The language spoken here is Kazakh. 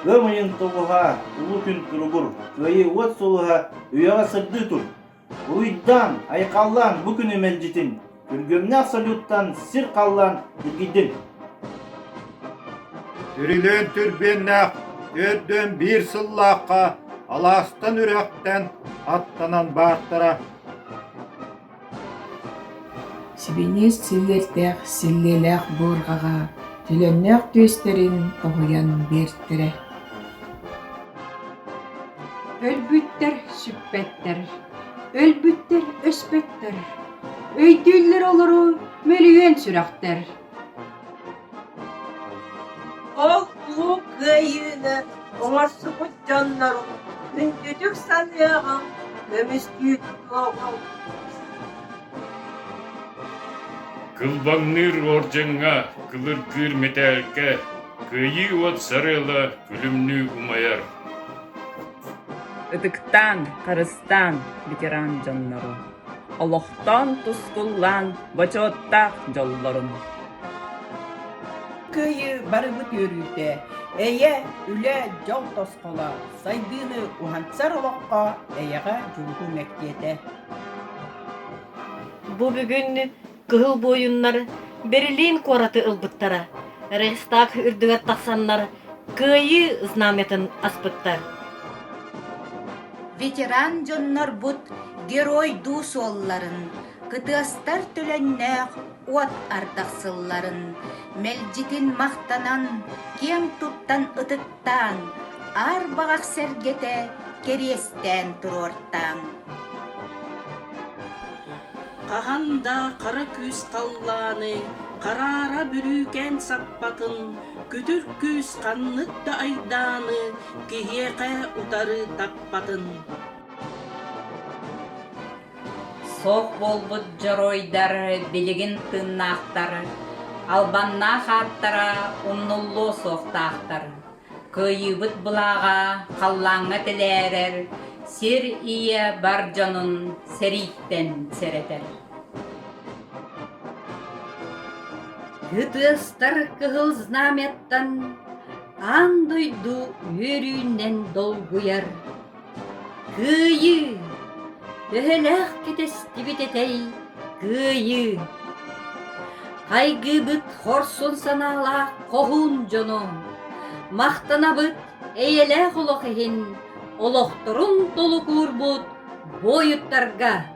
Ömüyün toğuha, ulu gün turugur, köyü ot soluha, üyağa sırdı tur. Uydan, ayqallan bu günü melcitin, Kürgömne salютtan sir qallan irgidin. Türülün türbennak, ördön bir sıllaqqa, alastan ürekten attanan bağıttara. Сибинес силлертэх силлелэх буургага түлөннөк түйістерин тоғуян берттіре. Өлбүттер сүппеттер, өлбүттер өспеттер, өйдүллер олору мөлүйен сүрәктер. Ол ұлы күйіні оңасы құтжанларым, күндетік санияғам, көмістүйік тұлағам. Кылбаңныр оржаңа, кылыр кыр метәлке, күйі от сарыла күлімні умаяр. Ыдыктан, карыстан, ветеран жаннары. Олохтан тускуллан, бачоттақ жолларын. Күйі барыбыт өрүйті, әйе үлі жол тосқыла, сайдыны уханцар олаққа әйеға жүргі мәктеті. Бу бүгүн кыһыл бойуннар Берлин кораты ылбыттара, Рейхстаг үрдүгер тахсаннар кыйы знаметін аспыттар. Ветеран жоннор бут герой дус олларын, кытыастар төлөннәк от ардақсылларын, мелжитин мақтанан, кең туттан ытыттан, ар бағақ сәргете керестен тұрортан. Қағанда қара күз қалланы, қарара бүрікен саппатын, күтір күз қаннытты айданы, киеқе утары таппатын. Соқ болбыт жоройдар билигин тыннақтар, албанна хаттара умнуллу соқтақтар. Күйібіт бұлаға қаллаңа тілерер, сер ие бар жонун сериттен серетер. Гытыстар кыгыл знаметтан андойду өрүүнен долгуяр. Күйі, өһөлөх кетестибитетей күйі. Кайгыбыт хорсун санала когун жону, мактанабыт эйеле холохихин, олохторун толу курбут бойуттарга.